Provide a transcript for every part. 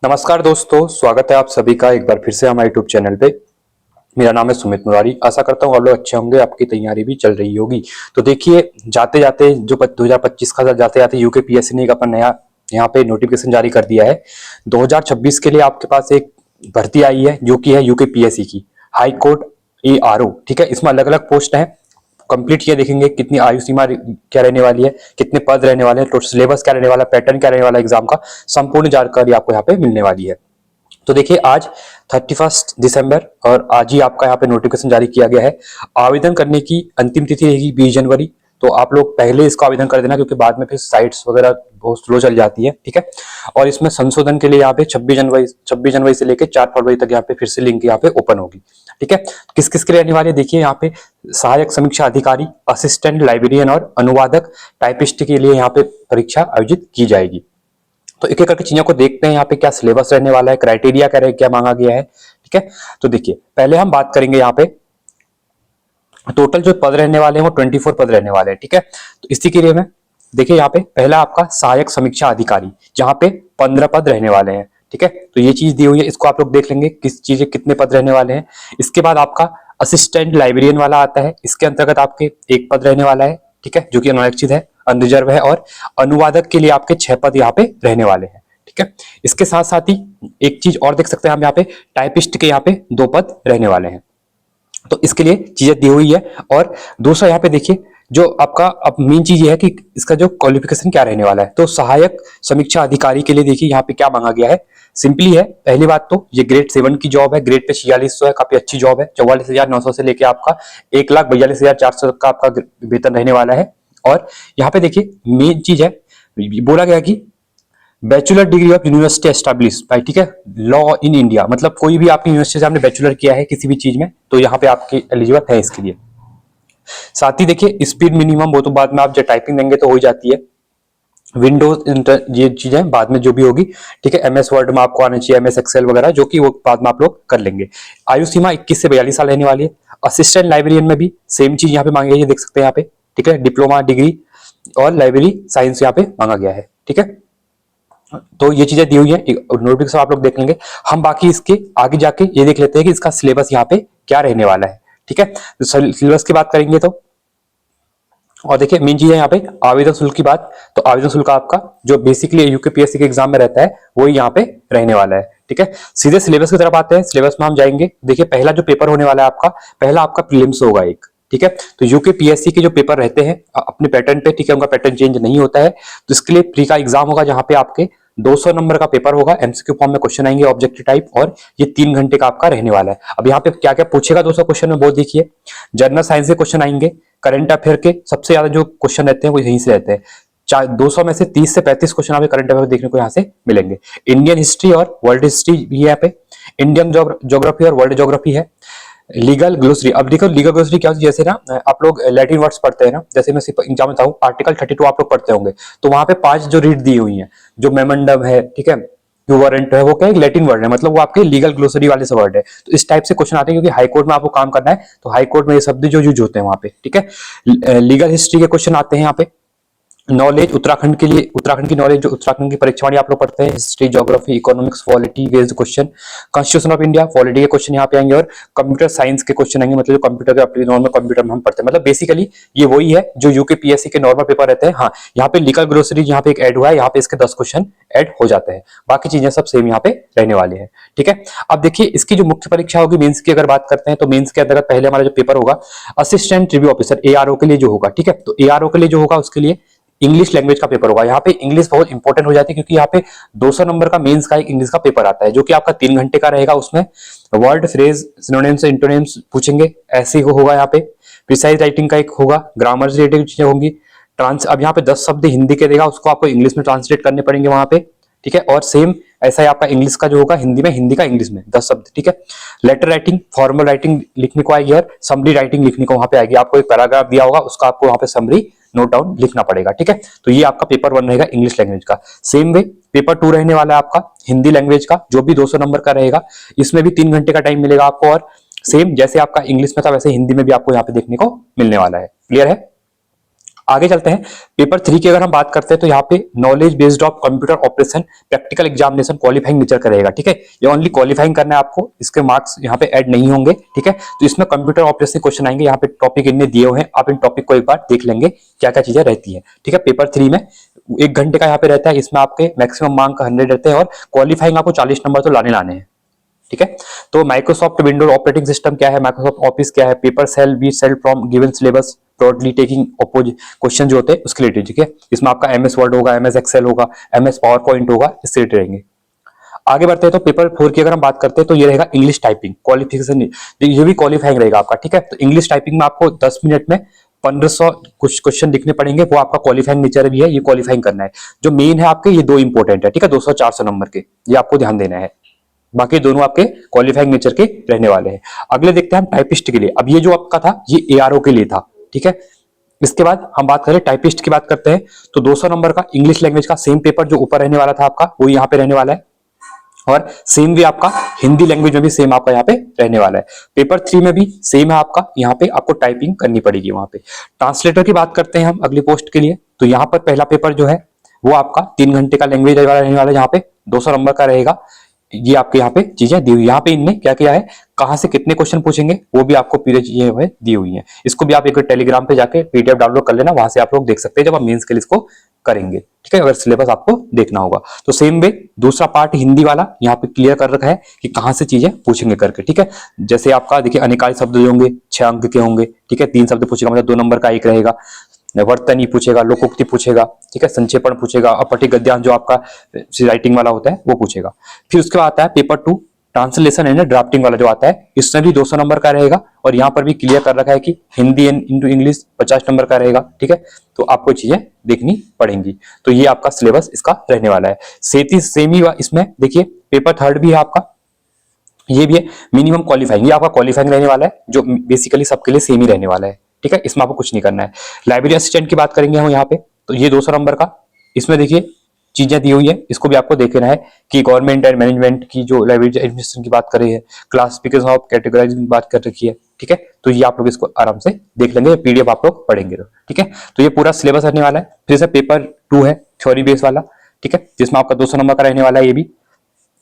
नमस्कार दोस्तों, स्वागत है आप सभी का एक बार फिर से हमारे यूट्यूब चैनल पे। मेरा नाम है सुमित मुरारी। आशा करता हूँ आप लोग अच्छे होंगे, आपकी तैयारी भी चल रही होगी। तो देखिए, जाते जाते जो 2025 का जाते जाते यूकेपीएससी ने एक अपना नया यहाँ पे नोटिफिकेशन जारी कर दिया है। 2026 के लिए आपके पास एक भर्ती आई है जो कि है यूकेपीएससी की हाई कोर्ट ARO। ठीक है, इसमें अलग अलग पोस्ट है। कंप्लीट किया देखेंगे कितनी आयु सीमा क्या रहने वाली है, कितने पद रहने वाले हैं, तो सिलेबस क्या रहने वाला है, पैटर्न क्या रहने वाला है एग्जाम का, संपूर्ण जानकारी आपको यहाँ पे मिलने वाली है। तो देखिए, आज 31 दिसंबर और आज ही आपका यहाँ पे नोटिफिकेशन जारी किया गया है। आवेदन करने की अंतिम तिथि रहेगी 20 जनवरी। तो आप लोग पहले इसका आवेदन कर देना, क्योंकि बाद में फिर साइट्स वगैरह बहुत स्लो चल जाती है। ठीक है, और इसमें संशोधन के लिए यहाँ पे 26 जनवरी से लेकर 4 फरवरी तक यहाँ पे फिर से लिंक यहाँ पे ओपन होगी। ठीक है, किस किस के लिए रहने वाले देखिए, यहाँ पे सहायक समीक्षा अधिकारी, असिस्टेंट लाइब्रेरियन और अनुवादक टाइपिस्ट के लिए यहाँ पे परीक्षा आयोजित की जाएगी। तो एक एक करके चीजों को देखते हैं यहाँ पे क्या सिलेबस रहने वाला है, क्राइटेरिया क्या क्या मांगा गया है। ठीक है, तो देखिए पहले हम बात करेंगे यहाँ पे टोटल जो पद रहने वाले हैं वो 24 पद रहने वाले हैं। ठीक है, तो इसी के लिए में देखिए यहाँ पे पहला आपका सहायक समीक्षा अधिकारी, जहां पे 15 पद रहने वाले हैं। ठीक है, तो ये चीज दी हुई है, इसको आप लोग देख लेंगे किस चीज कितने पद रहने वाले हैं। इसके बाद आपका असिस्टेंट लाइब्रेरियन वाला आता है, इसके अंतर्गत आपके एक पद रहने वाला है। ठीक है, जो कि अनारक्षित है, अनरिजर्व है। और अनुवादक के लिए आपके 6 पद यहाँ पे रहने वाले हैं। ठीक है, इसके साथ साथ ही एक चीज और देख सकते हैं हम यहाँ पे, टाइपिस्ट के यहाँ पे 2 पद रहने वाले हैं। तो इसके लिए चीजें दी हुई है। और दूसरा यहाँ पे देखिए, जो आपका अब मेन चीज ये है कि इसका जो क्वालिफिकेशन क्या रहने वाला है। तो सहायक समीक्षा अधिकारी के लिए देखिए यहाँ पे क्या मांगा गया है। सिंपली है, पहली बात तो ये ग्रेड 7 की जॉब है, ग्रेड पे 4600 है, काफी अच्छी जॉब है। 44,900 से लेके आपका 1,42,400 का आपका वेतन रहने वाला है। और यहाँ पे देखिए मेन चीज है, बोला गया कि bachelor degree of university establish bye, ठीक है, लॉ इन इंडिया, मतलब कोई भी आपकी यूनिवर्सिटी से आपने बैचलर किया है किसी भी चीज में, तो यहाँ पे आपके एलिजिबल है इसके लिए। साथ ही देखिए स्पीड मिनिमम वो तो बाद में आप जब टाइपिंग देंगे तो हो ही जाती है। विंडोज ये चीजें बाद में जो भी होगी। ठीक है, MS वर्ड में आपको आना चाहिए, MS एक्सेल वगैरह, जो कि वो बाद में आप लोग कर लेंगे। आयु सीमा 21 से 42 साल रहने वाली है। असिस्टेंट लाइब्रेरियन में भी सेम चीज यहाँ पे मांगी गई है, देख सकते हैं यहाँ पे। ठीक है, डिप्लोमा डिग्री और लाइब्रेरी साइंस यहाँ पे मांगा गया है। ठीक है, तो ये चीजें दी हुई है, नोटिफिकेशन आप लोग देख लेंगे। हम बाकी इसके आगे जाके ये देख लेते हैं कि इसका सिलेबस यहाँ पे क्या रहने वाला है। ठीक है, तो सिलेबस की बात करेंगे तो, और देखिए मेन चीज है यहाँ पे आवेदन शुल्क की बात। तो आवेदन शुल्क आपका जो बेसिकली यूकेपीएससी के एग्जाम में रहता है वही यहाँ पे रहने वाला है। ठीक है, सीधे सिलेबस की तरफ आते हैं। सिलेबस में हम जाएंगे, देखिए पहला जो पेपर होने वाला है आपका, पहला आपका प्रीलिम्स होगा एक। ठीक है, तो यूकेपीएससी के जो पेपर रहते हैं अपने पैटर्न पे, ठीक है, उनका पैटर्न चेंज नहीं होता है। तो इसके लिए प्री का एग्जाम होगा, जहां पे आपके 200 नंबर का पेपर होगा, MCQ फॉर्म में क्वेश्चन आएंगे ऑब्जेक्टिव टाइप, और ये 3 घंटे का आपका रहने वाला है। अब यहाँ पे क्या क्या पूछेगा 200 क्वेश्चन में, बहुत देखिए, जनरल साइंस के क्वेश्चन आएंगे, करंट अफेयर के सबसे ज्यादा जो क्वेश्चन रहते हैं वो यहीं से रहते हैं। 200 में से 30 से 35 क्वेश्चन आपके करंट अफेयर देखने को यहाँ से मिलेंगे। इंडियन हिस्ट्री और वर्ल्ड हिस्ट्री भी है यहाँ पे, इंडियन ज्योग्राफी और वर्ल्ड ज्योग्राफी है। लीगल ग्लोसरी, अब देखो लीगल ग्लोसरी क्या होती है, जैसे ना आप लोग लैटिन वर्ड्स पढ़ते हैं ना, जैसे मैं सिर्फ एग्जाम में बताऊं, आर्टिकल 32 आप लोग पढ़ते होंगे, तो वहां पे 5 जो रीड दी हुई हैं, जो मेमोरेंडम है, ठीक है, जो वारंट है, वो क्या है, लैटिन वर्ड है, मतलब वो आपके लीगल ग्लोसरी वाले से वर्ड है। तो इस टाइप से क्वेश्चन आते हैं, क्योंकि हाई कोर्ट में आपको काम करना है, तो हाई कोर्ट में ये शब्द जो यूज होते हैं वहां पे। ठीक है, लीगल हिस्ट्री के क्वेश्चन आते हैं यहाँ पे। नॉलेज उत्तराखंड के लिए, उत्तराखंड की नॉलेज, जो उत्तराखंड की परीक्षाएं आप लोग पढ़ते हैं, history, geography, economics, polity based question. Constitution of India, polity के क्वेश्चन यहाँ पे आएंगे। और कंप्यूटर साइंस के क्वेश्चन आएंगे, मतलब जो कंप्यूटर के अपने नॉर्मल कंप्यूटर में हम पढ़ते हैं, मतलब बेसिकली ये वही है जो यूकेपीएससी के नॉर्मल पेपर रहते हैं। हाँ, यहाँ पे लीगल ग्लोसरी यहाँ पे एक ऐड हुआ है, यहाँ पे इसके 10 क्वेश्चन ऐड हो जाते हैं, बाकी चीजें सब सेम यहाँ पे रहने वाली है। ठीक है, अब देखिए इसकी जो मुख्य परीक्षा होगी मेंस की अगर बात करते हैं, तो मेंस के अंतर्गत पहले हमारा जो पेपर होगा असिस्टेंट रिव्यू ऑफिसर, ARO के लिए जो होगा। ठीक है, तो ARO के लिए जो होगा उसके लिए इंग्लिश लैंग्वेज का पेपर होगा। यहाँ पे इंग्लिश बहुत इंपॉर्टेंट हो जाती है, क्योंकि यहाँ पे 200 नंबर का मेंस का एक इंग्लिश का पेपर आता है, जो कि आपका 3 घंटे का रहेगा। उसमें वर्ड, फ्रेज, सिनोनिम्स, इंटोनिम्स पूछेंगे, ऐसे होगा। यहाँ पे प्रिसाइज राइटिंग का एक होगा, ग्रामर से रिलेटेड चीजें होंगी। अब यहाँ पे 10 शब्द हिंदी के देगा, उसको आपको इंग्लिश में ट्रांसलेट करने पड़ेंगे वहां पे। ठीक है, और सेम ऐसा ही आपका इंग्लिश का जो होगा, हिंदी में हिंदी का इंग्लिश में 10 शब्द। ठीक है, लेटर राइटिंग, फॉर्मल राइटिंग लिखने को आएगी, और समरी राइटिंग लिखने को वहां पे आएगी। आपको एक पैराग्राफ दिया होगा, उसका आपको वहां पे समरी नोट डाउन लिखना पड़ेगा। ठीक है, तो ये आपका पेपर 1 रहेगा इंग्लिश लैंग्वेज का। सेम वे पेपर 2 रहने वाला है आपका हिंदी लैंग्वेज का, जो भी 200 नंबर का रहेगा। इसमें भी 3 घंटे का टाइम मिलेगा आपको, और सेम जैसे आपका इंग्लिश में था वैसे हिंदी में भी आपको यहाँ पे देखने को मिलने वाला है। क्लियर है? आगे चलते हैं। पेपर 3 की अगर हम बात करते हैं तो यहाँ पे knowledge based of computer operation practical examination qualifying nature का रहेगा, ठीक है। ये ओनली क्वालिफाइंग करना है आपको, इसके मार्क्स यहाँ पे ऐड नहीं होंगे, ठीक है। तो इसमें कंप्यूटर ऑपरेशन क्वेश्चन आएंगे, यहाँ पे टॉपिक इनने दिए हुए हैं, आप इन टॉपिक को एक बार देख लेंगे क्या क्या चीजें रहती है, ठीक है। पेपर 3 में 1 घंटे का यहाँ पे रहता है, इसमें आपके मैक्सिमम मार्क 100 रहते हैं और क्वालिफाइंग आपको 40 नंबर तो लाने हैं, ठीक है। तो माइक्रोसॉफ्ट विंडोज ऑपरेटिंग सिस्टम क्या है, माइक्रोसॉफ्ट ऑफिस क्या है, paper shall be set from given syllabus broadly taking oppose question जो होते हैं उसके रिलेटेड, ठीक है। इसमें आपका एमएस वर्ड होगा, एमएस एक्सेल होगा, एमएस पावर पॉइंट होगा, इससे रिलेटेड रहेंगे। आगे बढ़ते हैं तो पेपर 4 की अगर हम बात करते हैं तो ये रहेगा इंग्लिश टाइपिंग क्वालिफिकेशन, ये भी क्वालिफाइंग रहेगा आपका, ठीक है। तो इंग्लिश टाइपिंग में आपको 10 मिनट में 1500 कुछ क्वेश्चन लिखने पड़ेंगे, वो आपका क्वालिफाइंग नेचर भी है, ये क्वालिफाइंग करना है। जो मेन है आपके ये 2 इंपॉर्टेंट है, ठीक है, 200-400 नंबर के, ये आपको ध्यान देना है। बाकी दोनों आपके क्वालिफाइंग नेचर के रहने वाले हैं। अगले देखते हैं हम टाइपिस्ट के लिए। अब ये जो आपका था ये एआरओ के लिए था, ठीक है। इसके बाद हम बात करें टाइपिस्ट की बात करते हैं तो 200 नंबर का इंग्लिश लैंग्वेज का सेम पेपर जो ऊपर रहने वाला था आपका वो यहाँ पे रहने वाला है, और सेम भी आपका हिंदी लैंग्वेज में भी सेम आपका यहाँ पे रहने वाला है। पेपर 3 में भी सेम है आपका, यहाँ पे आपको टाइपिंग करनी पड़ेगी वहां पे। ट्रांसलेटर की बात करते हैं हम अगली पोस्ट के लिए, तो यहाँ पर पहला पेपर जो है वो आपका 3 घंटे का लैंग्वेज वाला रहने वाला है, यहाँ पे 200 नंबर का रहेगा। ये आपके यहाँ पे चीजें दी हुई, यहाँ पे इनने क्या किया है, कहां से कितने क्वेश्चन पूछेंगे वो भी आपको पूरी चीजें दी हुई हैं। इसको भी आप एक टेलीग्राम पे जाके पीडीएफ डाउनलोड कर लेना, वहां से आप लोग देख सकते हैं जब आप मेंस के लिए इसको करेंगे, ठीक है, अगर सिलेबस आपको देखना होगा तो। सेम वे दूसरा पार्ट हिंदी वाला यहाँ पे क्लियर कर रखा है कि कहां से चीजें पूछेंगे करके, ठीक है। जैसे आपका देखिए अनिकाय शब्द जो होंगे 6 अंक के होंगे, ठीक है, 3 शब्द पूछेगा मतलब 2 नंबर का एक रहेगा। वर्तनी पूछेगा, लोकोक्ति पूछेगा, ठीक है, संक्षेपण पूछेगा, अपठित गद्यांश जो आपका राइटिंग वाला होता है वो पूछेगा। फिर उसके बाद आता है पेपर 2 ट्रांसलेशन एंड ड्राफ्टिंग वाला जो आता है, इसमें भी 200 नंबर का रहेगा, और यहाँ पर भी क्लियर कर रखा है कि हिंदी इंटू इंग्लिश 50 नंबर का रहेगा, ठीक है। तो आपको चीजें देखनी पड़ेंगी, तो ये आपका सिलेबस इसका रहने वाला है। सेम ही इसमें देखिए पेपर 3 भी है आपका, ये भी है मिनिमम क्वालिफाइंग, ये आपका क्वालिफाइंग रहने वाला है, जो बेसिकली सबके लिए सेम ही रहने वाला है, ठीक है, इसमें आपको कुछ नहीं करना है। लाइब्रेरी असिस्टेंट की बात करेंगे हम यहाँ पे, तो ये 200 नंबर का, इसमें देखिए चीजें दी हुई है, इसको भी आपको देखना है कि गवर्नमेंट एंड मैनेजमेंट की जो लाइब्रेरी एडमिनिस्ट्रेशन की बात करें, क्लासिफिकेशन ऑफ कैटेगराइजिंग की बात कर रखी है, ठीक है। तो ये आप लोग इसको आराम से देख लेंगे, पीडीएफ आप लोग पढ़ेंगे, ठीक है। तो ये पूरा सिलेबस रहने वाला है। फिर से पेपर 2 है थ्योरी बेस वाला, ठीक है, जिसमें आपका 200 नंबर का रहने वाला है ये भी।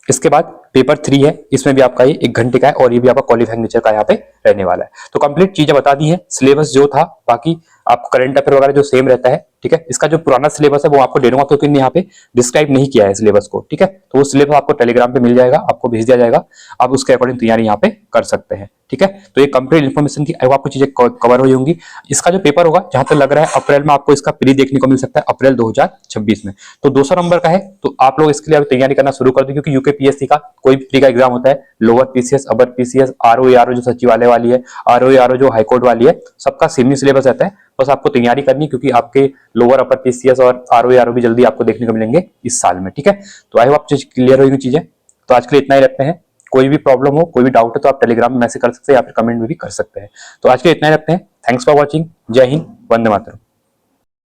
इसके बाद पेपर 3 है, इसमें भी आपका ये 1 घंटे का है, और ये भी आपका क्वालिफाइंग नेचर का यहाँ पे रहने वाला है। तो कंप्लीट चीजें बता दी है, सिलेबस जो था, बाकी आपको करंट अफेयर वगैरह जो सेम रहता है, ठीक है। इसका जो पुराना सिलेबस है वो आपको दे दूंगा, क्योंकि यहाँ पे डिस्क्राइब नहीं किया है सिलेबस को, ठीक है। तो वो सिलेबस आपको टेलीग्राम पे मिल जाएगा, आपको भेज दिया जाएगा, आप उसके अकॉर्डिंग तैयारी यहाँ पे कर सकते हैं, ठीक है। तो ये कंप्लीट इन्फॉर्मेशन की आपको चीजें कवर हुई होंगी। इसका जो पेपर होगा जहां तक लग रहा है अप्रैल में आपको इसका प्री देखने को मिल सकता है, अप्रैल 2026 में। तो 200 नंबर का है, तो आप लोग इसके लिए अभी तैयारी करना शुरू कर दो, क्योंकि यूकेपीएससी का कोई भी प्री का एग्जाम होता है, lower PCS, upper PCS, RO जो सचिवालय वाली है, आरओ जो हाईकोर्ट वाली है, सबका सेम ही सिलेबस रहता है। बस आपको तैयारी करनी, क्योंकि आपके लोअर अपर पीसीएस और आरओ भी जल्दी आपको देखने को मिलेंगे इस साल में, ठीक है। तो आई होप आप क्लियर होगी चीजें। तो आज के लिए इतना ही रखते हैं, कोई भी प्रॉब्लम हो, कोई भी डाउट है तो आप टेलीग्राम में मैसेज कर सकते हैं या फिर कमेंट में भी कर सकते हैं। तो आज के लिए इतना ही रखते हैं। Thanks for watching. जय हिंद, वंदे मातरम।